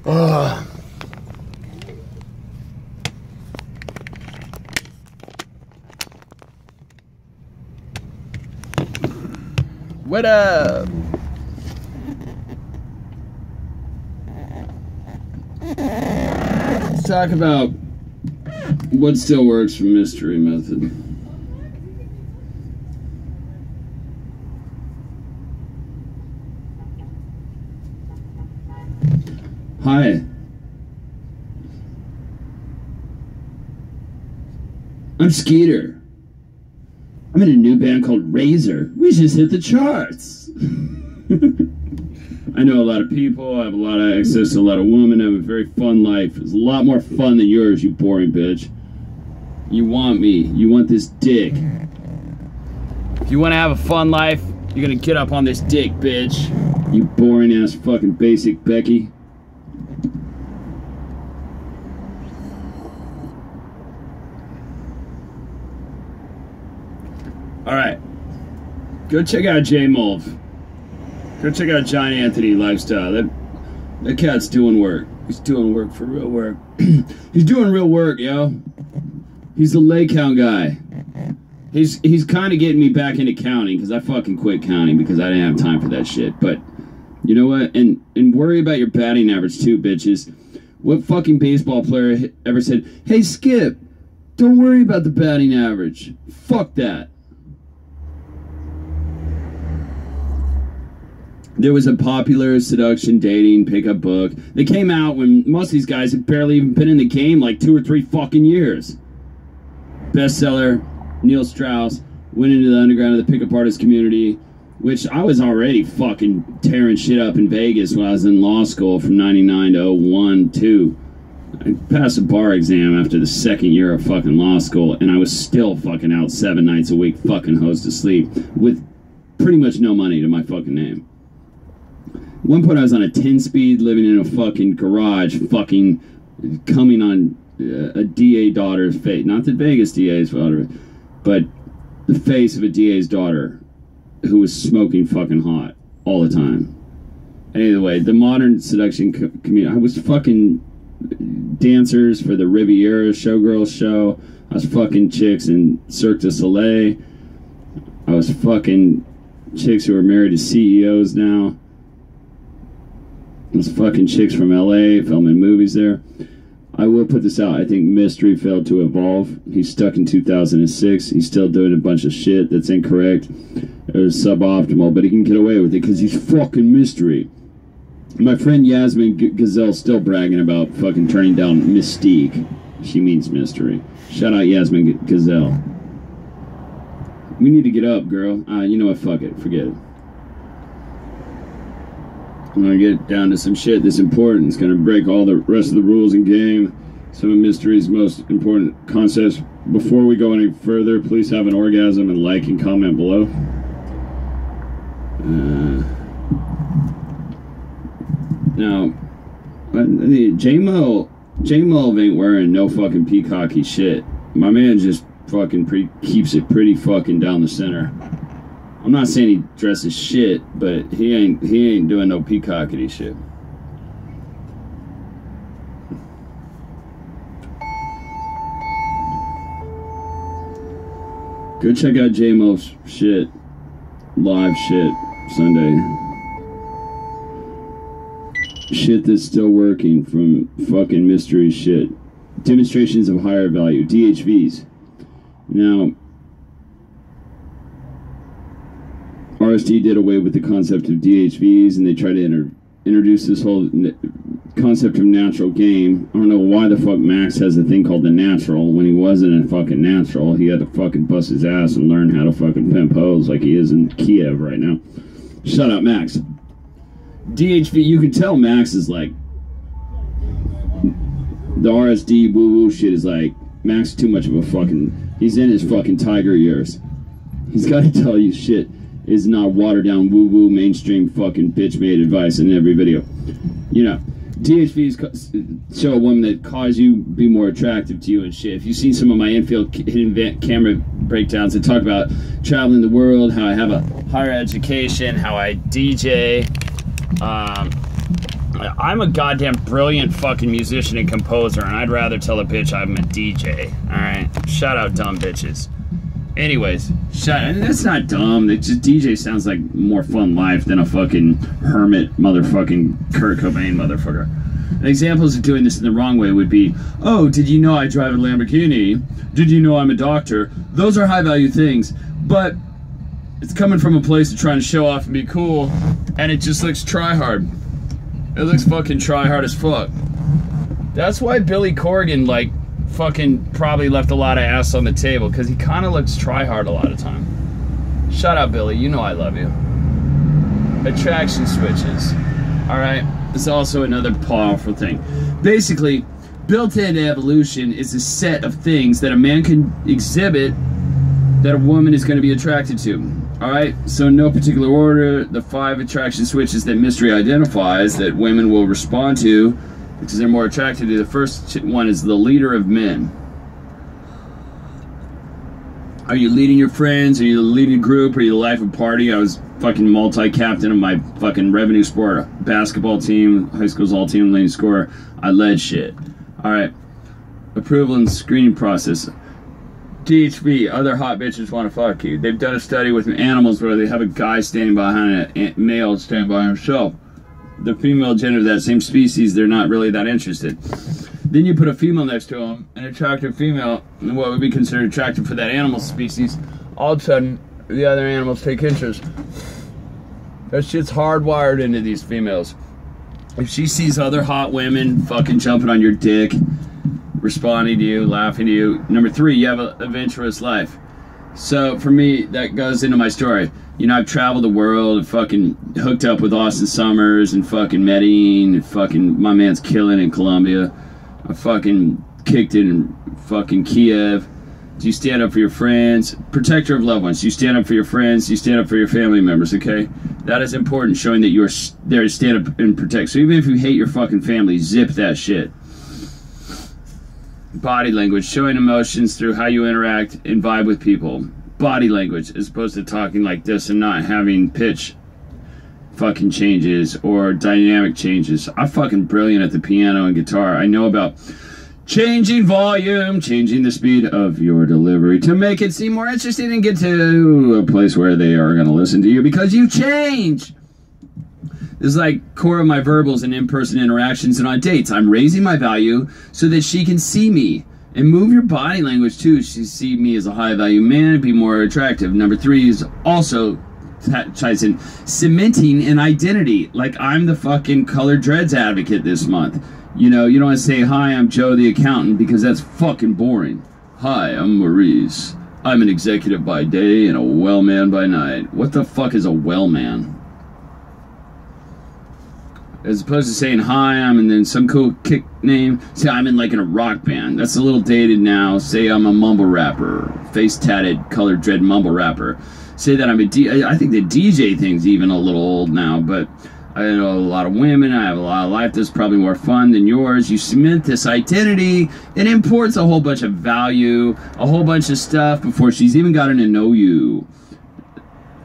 What up? Let's talk about what still works for mystery method. Hi. I'm Skeeter. I'm in a new band called Razor. We just hit the charts. I know a lot of people. I have a lot of access to a lot of women. I have a very fun life. It's a lot more fun than yours, you boring bitch. You want me. You want this dick. If you want to have a fun life, you're gonna get up on this dick, bitch. You boring ass fucking basic Becky. Alright. Go check out J-Mulv. Go check out John Anthony Lifestyle. That cat's doing work. He's doing work for real work. He's doing real work, yo. He's the lay count guy. He's kind of getting me back into counting, because I fucking quit counting because I didn't have time for that shit. But, you know what? And worry about your batting average too, bitches. What fucking baseball player ever said, "Hey, Skip, don't worry about the batting average"? Fuck that. There was a popular seduction, dating, pickup book that came out when most of these guys had barely even been in the game like 2 or 3 fucking years. Bestseller, Neil Strauss, went into the underground of the pickup artist community, which I was already fucking tearing shit up in Vegas when I was in law school from 99 to 01, 2. I passed a bar exam after the 2nd year of fucking law school, and I was still fucking out 7 nights a week fucking hosed to sleep with pretty much no money to my fucking name. At one point I was on a 10-speed living in a fucking garage fucking coming on a DA daughter's face. Not the Vegas DA's daughter, but the face of a DA's daughter who was smoking fucking hot all the time. Anyway, the modern seduction community. I was fucking dancers for the Riviera Showgirls show. I was fucking chicks in Cirque du Soleil. I was fucking chicks who are married to CEOs now. Those fucking chicks from LA filming movies there. I will put this out. I think Mystery failed to evolve. He's stuck in 2006. He's still doing a bunch of shit that's incorrect. It was suboptimal, but he can get away with it because he's fucking Mystery. My friend Yasmin Gazelle's still bragging about fucking turning down Mystique. She means Mystery. Shout out Yasmin Gazelle. We need to get up, girl. You know what? Fuck it. Forget it. I'm gonna get down to some shit that's important. It's gonna break all the rest of the rules in game. Some of Mystery's most important concepts. Before we go any further, please have an orgasm and like and comment below. Now, J-Mulv ain't wearing no fucking peacocky shit. My man just fucking keeps it pretty fucking down the center. I'm not saying he dresses shit, but he ain't doing no peacockity shit. Go check out J-Mulv's shit. Live shit. Sunday. Shit that's still working from fucking Mystery shit. Demonstrations of higher value. DHVs. Now, RSD did away with the concept of DHVs, and they tried to introduce this whole concept of natural game. I don't know why the fuck Max has a thing called the natural when he wasn't a fucking natural. He had to fucking bust his ass and learn how to fucking pimp hoes like he is in Kiev right now. Shut up, Max. DHV, you can tell Max is like, the RSD woo-woo shit is like, Max is too much of a fucking, he's in his fucking tiger years. He's got to tell you shit is not watered down woo-woo mainstream fucking bitch-made advice in every video. You know, DHVs show a woman that cause you be more attractive to you and shit. If you've seen some of my infield hidden camera breakdowns that talk about traveling the world, how I have a higher education, how I DJ, I'm a goddamn brilliant fucking musician and composer, and I'd rather tell a bitch I'm a DJ. Alright? Shout out dumb bitches. Anyways, that's not dumb. It just DJ sounds like more fun life than a fucking hermit motherfucking Kurt Cobain motherfucker. Examples of doing this in the wrong way would be, oh, did you know I drive a Lamborghini? Did you know I'm a doctor? Those are high value things, but it's coming from a place of trying to show off and be cool, and it just looks try hard. It looks fucking try hard as fuck. That's why Billy Corgan, like, fucking probably left a lot of ass on the table, because he kind of looks try hard a lot of time. Shout out, Billy. You know I love you. Attraction switches. Alright? It's also another powerful thing. Basically, built-in evolution is a set of things that a man can exhibit that a woman is going to be attracted to. Alright? So in no particular order, the 5 attraction switches that Mystery identifies that women will respond to because they're more attracted to. The first one is the leader of men. Are you leading your friends? Are you leading a group? Are you the life of a party? I was fucking multi-captain of my fucking revenue sport basketball team, high school's all-team leading scorer. I led shit. Alright. Approval and screening process. DHB, other hot bitches want to fuck you. They've done a study with animals where they have a guy standing behind a male standing by himself. The female gender of that same species, they're not really that interested. Then you put a female next to them, an attractive female, and what would be considered attractive for that animal species. All of a sudden, the other animals take interest. That shit's hardwired into these females. If she sees other hot women fucking jumping on your dick, responding to you, laughing to you. Number 3, you have an adventurous life. So for me, that goes into my story. You know, I've traveled the world and fucking hooked up with Austin Summers and fucking Medellin and fucking my man's killing in Colombia. I fucking kicked it in fucking Kiev. Do you stand up for your friends? Protector of loved ones. Do you stand up for your friends? Do you stand up for your family members, okay? That is important, showing that you're there to stand up and protect. So even if you hate your fucking family, zip that shit. Body language, showing emotions through how you interact and vibe with people. Body language, as opposed to talking like this and not having pitch fucking changes or dynamic changes. I'm fucking brilliant at the piano and guitar. I know about changing volume, changing the speed of your delivery to make it seem more interesting and get to a place where they are going to listen to you because you change. This is like core of my verbals and in-person interactions and on dates. I'm raising my value so that she can see me. And move your body language too. She see me as a high-value man, be more attractive. Number 3 is also ties in cementing an identity. Like I'm the fucking colored dreads advocate this month. You know, you don't want to say, hi, I'm Joe the accountant, because that's fucking boring. Hi, I'm Maurice. I'm an executive by day and a well man by night. What the fuck is a well man? As opposed to saying, hi, I'm and then some cool kick name. Say, I'm in like in a rock band. That's a little dated now. Say I'm a mumble rapper. Face tatted, colored dread mumble rapper. Say that I'm a I think the DJ thing's even a little old now, but I know a lot of women. I have a lot of life that's probably more fun than yours. You cement this identity. It imports a whole bunch of value, a whole bunch of stuff before she's even gotten to know you.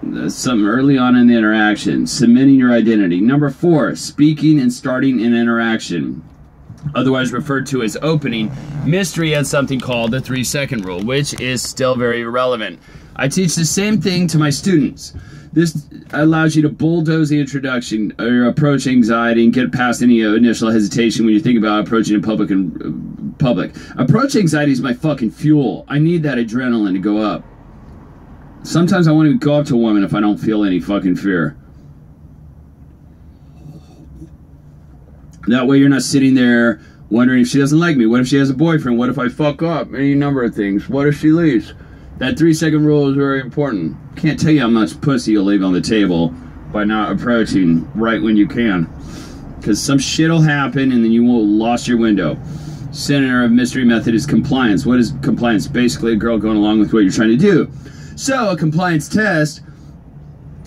That's something early on in the interaction. Cementing your identity. Number 4, speaking and starting an interaction. Otherwise referred to as opening. Mystery has something called the 3-second rule, which is still very relevant. I teach the same thing to my students. This allows you to bulldoze the introduction or your approach anxiety and get past any initial hesitation when you think about approaching in public. Approach anxiety is my fucking fuel. I need that adrenaline to go up. Sometimes I won't even go up to a woman if I don't feel any fucking fear. That way you're not sitting there wondering if she doesn't like me. What if she has a boyfriend? What if I fuck up? Any number of things. What if she leaves? That 3-second rule is very important. Can't tell you how much pussy you'll leave on the table by not approaching right when you can. Because some shit will happen and then you will lost your window. Center of mystery method is compliance. What is compliance? Basically a girl going along with what you're trying to do. So a compliance test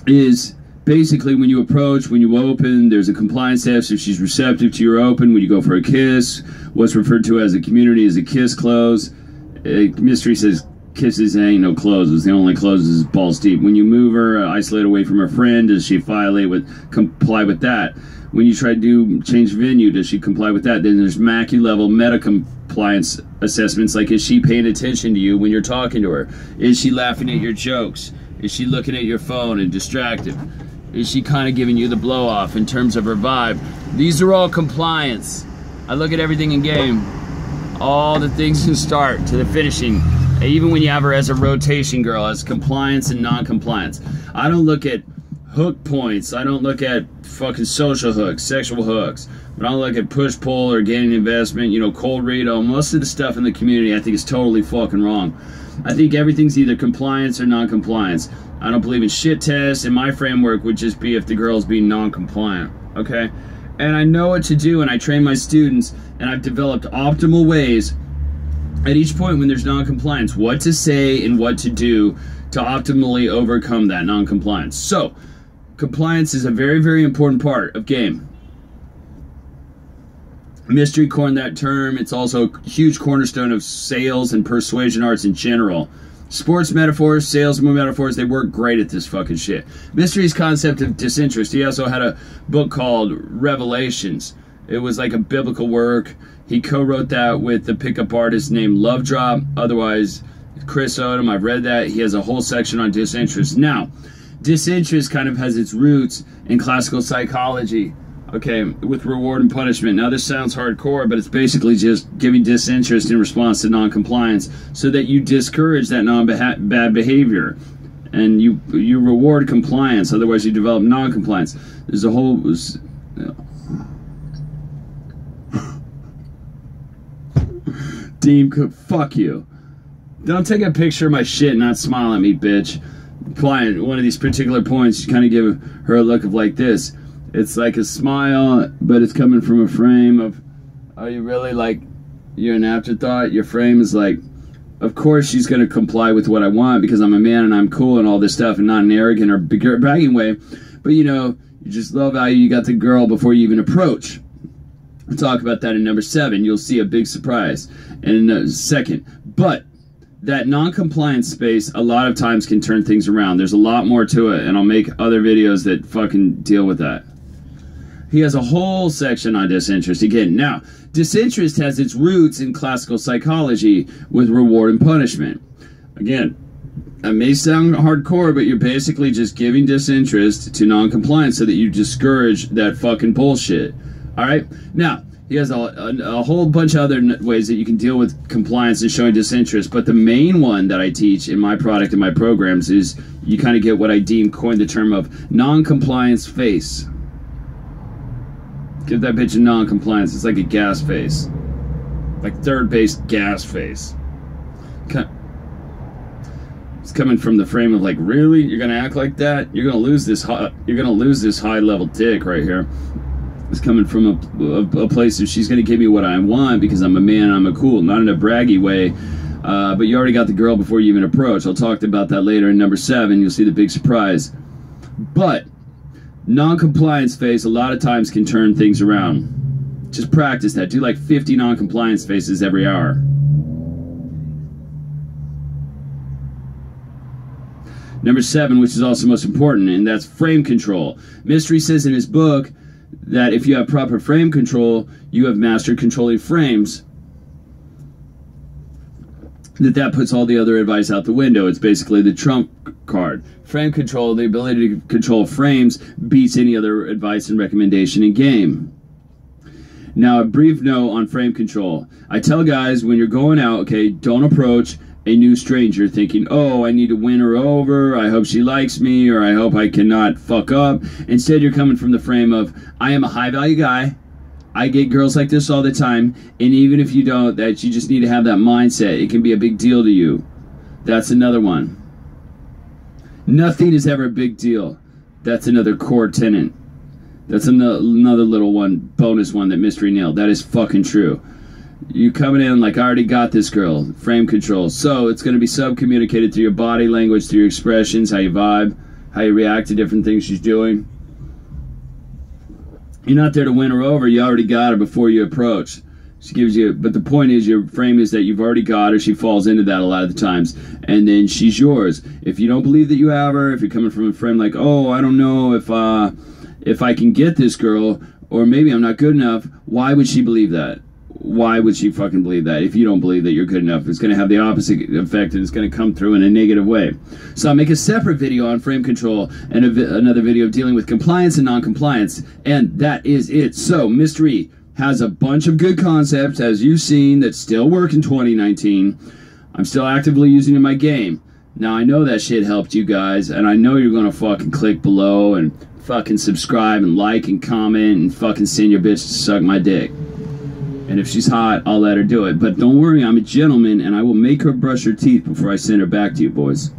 is basically when you approach, when you open, there's a compliance test. If she's receptive to your open, when you go for a kiss, what's referred to as a community is a kiss close. Mystery says kisses ain't no closes. The only closes is balls deep. When you move her, isolate away from her friend, does she comply with that? When you try to change venue, does she comply with that? Then there's Mackey level meta compliance assessments, like is she paying attention to you when you're talking to her? Is she laughing at your jokes? Is she looking at your phone and distracted? Is she kind of giving you the blow off in terms of her vibe? These are all compliance. I look at everything in game. All the things from start to the finishing. Even when you have her as a rotation girl, as compliance and non-compliance. I don't look at hook points. I don't look at fucking social hooks, sexual hooks. But I don't look at push-pull or gaining investment, you know, cold read. Most of the stuff in the community I think is totally fucking wrong. I think everything's either compliance or non-compliance. I don't believe in shit tests, and my framework would just be if the girl's being non-compliant, okay? And I know what to do, and I train my students, and I've developed optimal ways at each point when there's non-compliance, what to say and what to do to optimally overcome that non-compliance. So, compliance is a very, very important part of game. Mystery coined that term. It's also a huge cornerstone of sales and persuasion arts in general. Sports metaphors, sales metaphors, they work great at this fucking shit. Mystery's concept of disinterest. He also had a book called Revelations. It was like a biblical work. He co-wrote that with the pickup artist named Love Drop, otherwise Chris Odom. I've read that. He has a whole section on disinterest. Now, disinterest kind of has its roots in classical psychology, okay, with reward and punishment. Now, this sounds hardcore, but it's basically just giving disinterest in response to non-compliance so that you discourage that bad behavior. And you reward compliance, otherwise you develop non-compliance. There's a whole... Dean, fuck you. Don't take a picture of my shit and not smile at me, bitch. Applying one of these particular points, you kind of give her a look of like this. It's like a smile, but it's coming from a frame of, are you really like, you're an afterthought? Your frame is like, of course she's going to comply with what I want because I'm a man and I'm cool and all this stuff, and not an arrogant or bragging way. But you know, you just love how you got the girl before you even approach. We'll talk about that in number 7. You'll see a big surprise in a second. But that non-compliance space a lot of times can turn things around. There's a lot more to it, and I'll make other videos that fucking deal with that. He has a whole section on disinterest. Again, now, disinterest has its roots in classical psychology with reward and punishment. Again, that may sound hardcore, but you're basically just giving disinterest to non-compliance so that you discourage that fucking bullshit. Alright? Now, he has a whole bunch of other ways that you can deal with compliance and showing disinterest, but the main one that I teach in my product and my programs is you kind of get what I coined the term of non-compliance face. Give that bitch a non-compliance. It's like a gas face. Like third base gas face. It's coming from the frame of like, really? You're gonna act like that? You're gonna lose this high level dick right here. It's coming from a place of she's going to give me what I want because I'm a man and I'm a cool, not in a braggy way, but you already got the girl before you even approach. I'll talk about that later in number 7. You'll see the big surprise. But non-compliance phase a lot of times can turn things around. Just practice that. Do like 50 non-compliance phases every hour. Number 7, which is also most important, and that's frame control. Mystery says in his book that if you have proper frame control, you have mastered controlling frames. That puts all the other advice out the window. It's basically the trump card. Frame control, the ability to control frames, beats any other advice and recommendation in game. Now, a brief note on frame control. I tell guys when you're going out, okay, don't approach a new stranger thinking, oh, I need to win her over, I hope she likes me, or I hope I cannot fuck up. Instead, you're coming from the frame of, I am a high-value guy, I get girls like this all the time, and even if you don't, that you just need to have that mindset. It can be a big deal to you. That's another one. Nothing is ever a big deal. That's another core tenet. That's another little one, bonus one that Mystery nailed. That is fucking true. You coming in like, I already got this girl. Frame control. So it's going to be sub-communicated through your body language, through your expressions, how you vibe, how you react to different things she's doing. You're not there to win her over. You already got her before you approach. She gives you, but the point is, your frame is that you've already got her. She falls into that a lot of the times, and then she's yours. If you don't believe that you have her, if you're coming from a frame like, oh, I don't know if I can get this girl, or maybe I'm not good enough. Why would she believe that? Why would she fucking believe that? If you don't believe that you're good enough, it's going to have the opposite effect, and it's going to come through in a negative way. So I'll make a separate video on frame control and another video dealing with compliance and non-compliance, and that is it. So Mystery has a bunch of good concepts, as you've seen, that still work in 2019. I'm still actively using in my game. Now, I know that shit helped you guys, and I know you're going to fucking click below and fucking subscribe and like and comment and fucking send your bitch to suck my dick. And if she's hot, I'll let her do it. But don't worry, I'm a gentleman, and I will make her brush her teeth before I send her back to you, boys.